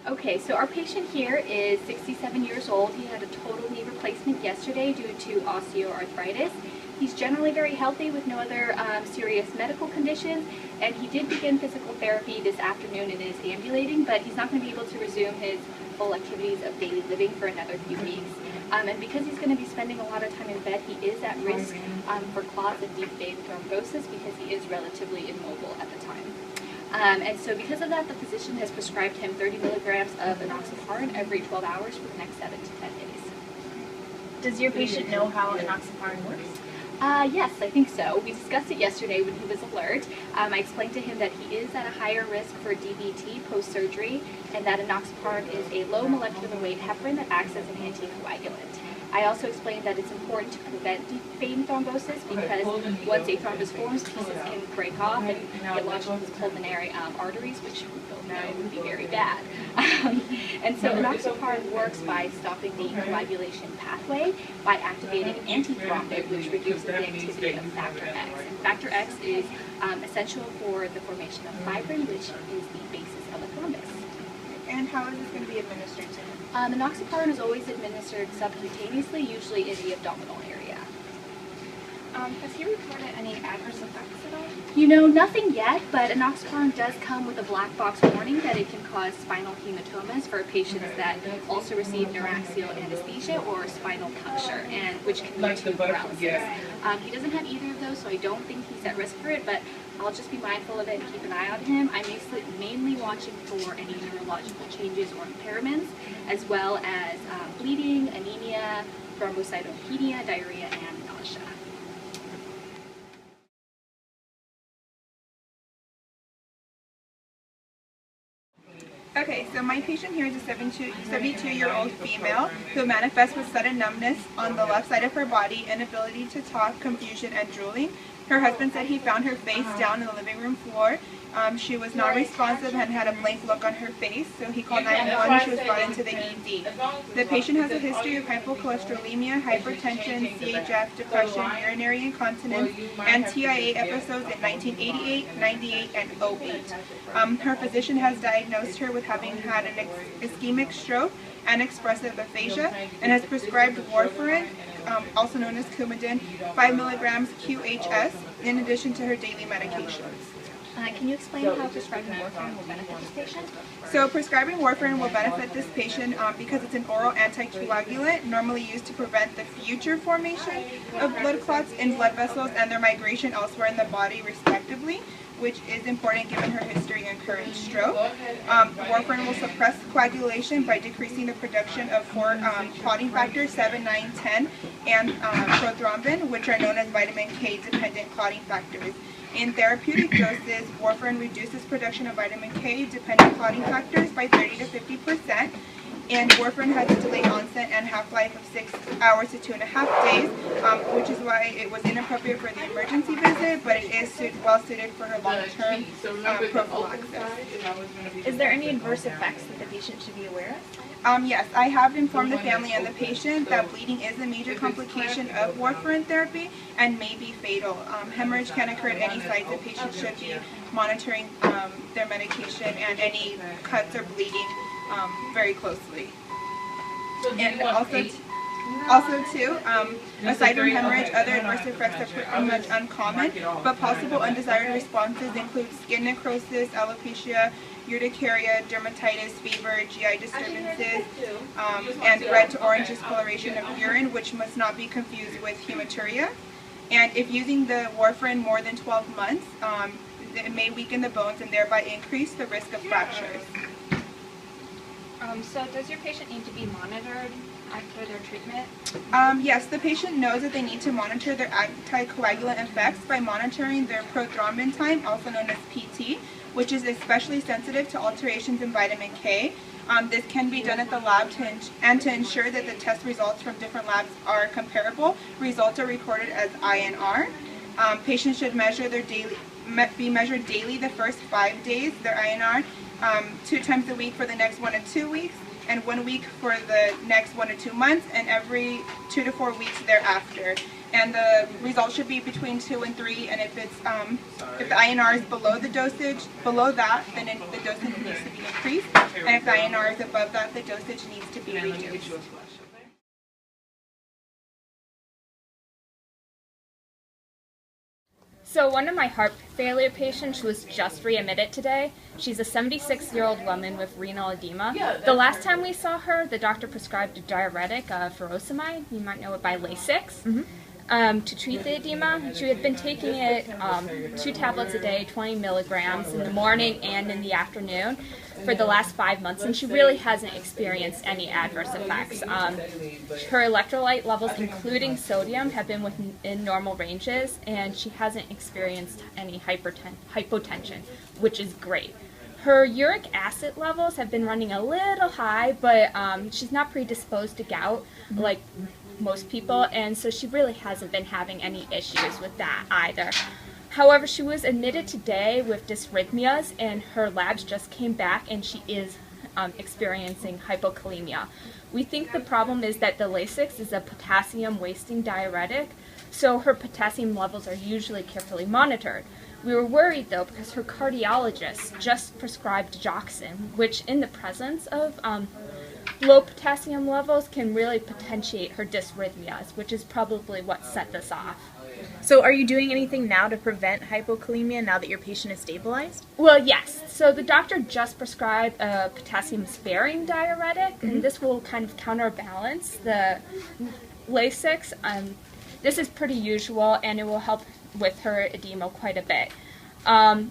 Okay, so our patient here is 67 years old. He had a total knee replacement yesterday due to osteoarthritis. He's generally very healthy with no other serious medical conditions, and he did begin physical therapy this afternoon and is ambulating, but he's not going to be able to resume his full activities of daily living for another few weeks. And because he's going to be spending a lot of time in bed, he is at risk for clots and deep vein thrombosis because he is relatively immobile at the time. And so because of that, the physician has prescribed him 30 milligrams of enoxaparin every 12 hours for the next 7 to 10 days. Does your patient know how enoxaparin works? Yes, I think so. We discussed it yesterday when he was alert. I explained to him that he is at a higher risk for DVT post-surgery and that enoxaparin is a low molecular weight heparin that acts as an anticoagulant. I also explained that it's important to prevent deep vein thrombosis because once a thrombus forms, pieces can break off and get lodged in his pulmonary arteries, which we both know would be very bad. And so enoxaparin works by stopping the coagulation pathway by activating antithrombin, which reduces the activity of factor X. And factor X is essential for the formation of fibrin, which is the basis of a thrombus. And how is this going to be administered to him? Enoxaparin is always administered subcutaneously, usually in the abdominal area. Has he reported any adverse effects at all? You know, nothing yet, but enoxaparin does come with a black box warning that it can cause spinal hematomas for patients that also receive neuraxial anesthesia or spinal puncture, and which can lead to paralysis. He doesn't have either of those, so I don't think he's at risk for it, but I'll just be mindful of it and keep an eye on him. I'm mainly watching for any neurological changes or impairments, as well as bleeding, anemia, thrombocytopenia, diarrhea, and nausea. Okay, so my patient here is a 72-year-old female who manifests with sudden numbness on the left side of her body, inability to talk, confusion, and drooling. Her husband said he found her face down in the living room floor. She was not responsive and had a blank look on her face, so he called 911 and she was brought into the ED. The patient has a history of hypocholesterolemia, hypertension, CHF, depression, urinary incontinence, and TIA episodes in 1988, 98, and 08. Her physician has diagnosed her with having had an ischemic stroke and expressive aphasia, and has prescribed warfarin, also known as Coumadin, 5 milligrams QHS, in addition to her daily medications. Can you explain how prescribing warfarin will benefit this patient? So prescribing warfarin will benefit this patient because it's an oral anticoagulant normally used to prevent the future formation of blood clots in blood vessels and their migration elsewhere in the body respectively, which is important given her history and current stroke. Warfarin will suppress coagulation by decreasing the production of 4 clotting factors, 7, 9, 10, and prothrombin, which are known as vitamin K dependent clotting factors. In therapeutic doses, warfarin reduces production of vitamin K dependent clotting factors by 30 to 50%. And warfarin has a delayed onset and half-life of 6 hours to 2.5 days, which is why it was inappropriate for the emergency visit, but it is well suited for her long-term prophylaxis. Is there any adverse effects that the patient should be aware of? Yes, I have informed the family and the patient that bleeding is a major complication of warfarin therapy and may be fatal. Hemorrhage can occur at any site. The patient should be monitoring their medication and any cuts or bleeding very closely. And also too, aside from hemorrhage, other adverse effects are pretty much uncommon, but possible undesired responses include skin necrosis, alopecia, urticaria, dermatitis, fever, GI disturbances, and red to orange discoloration of urine, which must not be confused with hematuria. And if using the warfarin more than 12 months, it may weaken the bones and thereby increase the risk of fractures. So does your patient need to be monitored after their treatment? Yes, the patient knows that they need to monitor their anticoagulant effects by monitoring their prothrombin time, also known as PT, which is especially sensitive to alterations in vitamin K. This can be done at the lab to ensure that the test results from different labs are comparable. Results are recorded as INR. Patients should be measured daily the first 5 days, their INR, 2 times a week for the next 1 to 2 weeks, and 1 week for the next 1 to 2 months, and every 2 to 4 weeks thereafter. and the result should be between 2 and 3. And if it's if the INR is below the dosage, below that, then the dosage needs to be increased. And if the INR is above that, the dosage needs to be reduced. So one of my heart failure patients was just readmitted today. She's a 76-year-old woman with renal edema. The last time we saw her, the doctor prescribed a diuretic, furosemide, you might know it by Lasix, to treat the edema. She had been taking it 2 tablets a day, 20 milligrams in the morning and in the afternoon for the last 5 months, and she really hasn't experienced any adverse effects. Her electrolyte levels, including sodium, have been within normal ranges, and she hasn't experienced any hypotension, which is great. Her uric acid levels have been running a little high, but she's not predisposed to gout like most people, and so she really hasn't been having any issues with that either. However, she was admitted today with dysrhythmias, and her labs just came back, and she is experiencing hypokalemia. We think the problem is that the Lasix is a potassium-wasting diuretic, so her potassium levels are usually carefully monitored. We were worried, though, because her cardiologist just prescribed digoxin, which in the presence of low potassium levels can really potentiate her dysrhythmias, which is probably what set this off. So are you doing anything now to prevent hypokalemia now that your patient is stabilized? Well, yes. So the doctor just prescribed a potassium-sparing diuretic, and this will kind of counterbalance the Lasix. This is pretty usual, and it will help with her edema quite a bit.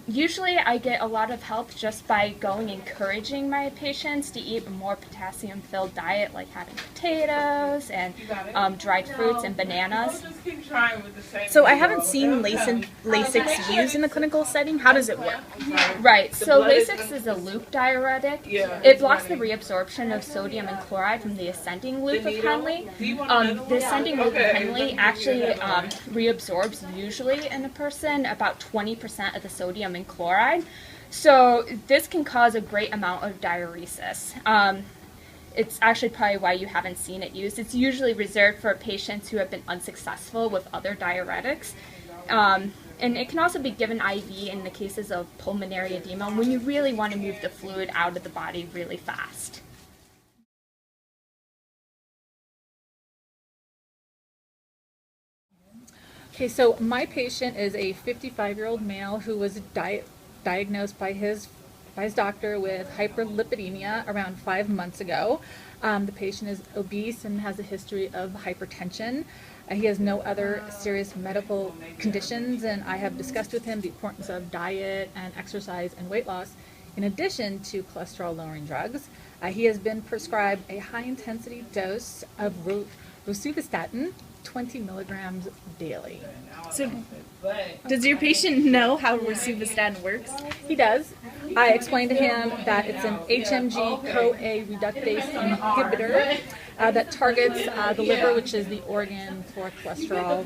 Usually I get a lot of help just by encouraging my patients to eat a more potassium-filled diet, like having potatoes and dried fruits and bananas. So I haven't seen Lasix used in a clinical setting. How does it work? Right, so Lasix is a loop diuretic. It blocks the reabsorption of sodium and chloride from the ascending loop of Henle. The ascending loop of Henle actually reabsorbs usually in a person about 20% of the sodium and chloride. So this can cause a great amount of diuresis. It's actually probably why you haven't seen it used. It's usually reserved for patients who have been unsuccessful with other diuretics. And it can also be given IV in the cases of pulmonary edema when you really want to move the fluid out of the body really fast. Okay, so my patient is a 55-year-old male who was diagnosed by his doctor with hyperlipidemia around 5 months ago. The patient is obese and has a history of hypertension. He has no other serious medical conditions, and I have discussed with him the importance of diet and exercise and weight loss in addition to cholesterol-lowering drugs. He has been prescribed a high-intensity dose of rosuvastatin, 20 milligrams daily. So does your patient know how rosuvastatin works? He does. I explained to him that it's an HMG-CoA reductase inhibitor that targets the liver, which is the organ for cholesterol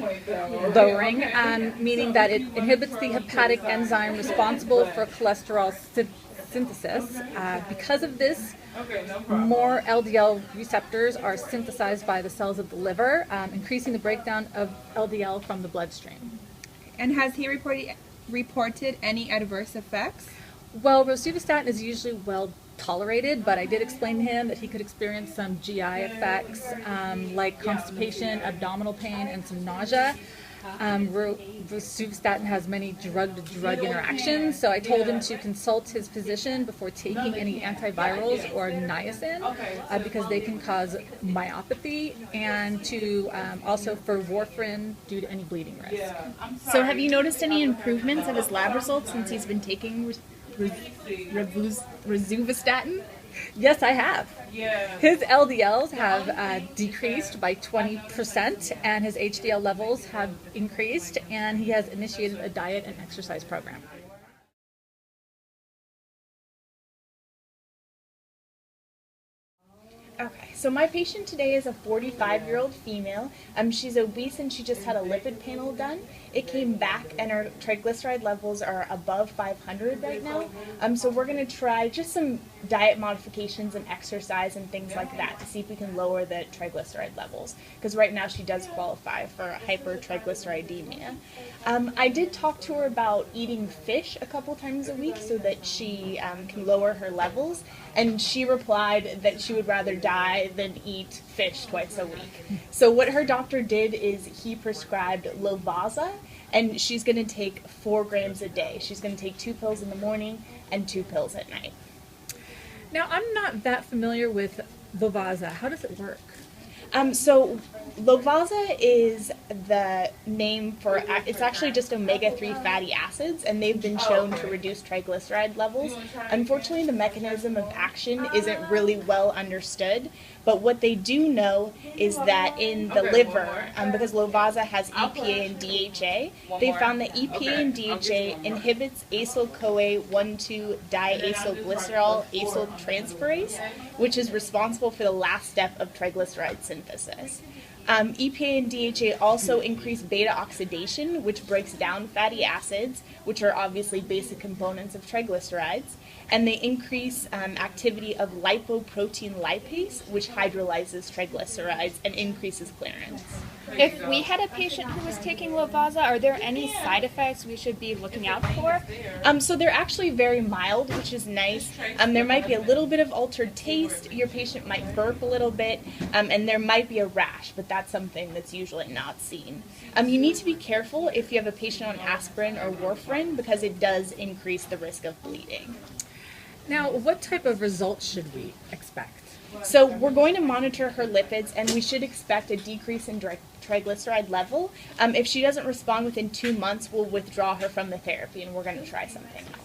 lowering, meaning that it inhibits the hepatic enzyme responsible for cholesterol synthesis. Because of this, more LDL receptors are synthesized by the cells of the liver, increasing the breakdown of LDL from the bloodstream. And has he reported any adverse effects? Well, rosuvastatin is usually well tolerated, but I did explain to him that he could experience some GI effects like constipation, abdominal pain, and some nausea. Rosuvastatin has many drug-to-drug interactions, so I told him to consult his physician before taking any antivirals or niacin because they can cause myopathy, and to also for warfarin due to any bleeding risk. So have you noticed any improvements of his lab results since he's been taking rosuvastatin? Yes, I have. His LDLs have decreased by 20%, and his HDL levels have increased, and he has initiated a diet and exercise program. Okay. So my patient today is a 45-year-old female. She's obese and she just had a lipid panel done. It came back and her triglyceride levels are above 500 right now. So we're going to try just some diet modifications and exercise and things like that to see if we can lower the triglyceride levels. Because right now she does qualify for hypertriglyceridemia. I did talk to her about eating fish a couple times a week so that she can lower her levels. And she replied that she would rather die than eat fish twice a week. So what her doctor did is he prescribed Lovaza, and she's going to take 4 grams a day. She's going to take 2 pills in the morning and 2 pills at night. Now, I'm not that familiar with Lovaza. How does it work? So Lovaza is the name for, it's actually just omega-3 fatty acids, and they've been shown to reduce triglyceride levels. Unfortunately, the mechanism of action isn't really well understood, but what they do know is that in the liver, because Lovaza has EPA and DHA, they found that EPA and DHA inhibits acyl-CoA 1,2-diacylglycerol acyltransferase, which is responsible for the last step of triglyceride synthesis. EPA and DHA also increase beta oxidation, which breaks down fatty acids, which are obviously basic components of triglycerides, and they increase activity of lipoprotein lipase, which hydrolyzes triglycerides and increases clearance. If we had a patient who was taking Lovaza, are there any side effects we should be looking out for? So they're actually very mild, which is nice. There might be a little bit of altered taste. Your patient might burp a little bit, and there might be a rash, but that's something that's usually not seen. You need to be careful if you have a patient on aspirin or warfarin because it does increase the risk of bleeding. Now, what type of results should we expect? So we're going to monitor her lipids, and we should expect a decrease in triglyceride level. If she doesn't respond within 2 months, we'll withdraw her from the therapy, and we're going to try something else.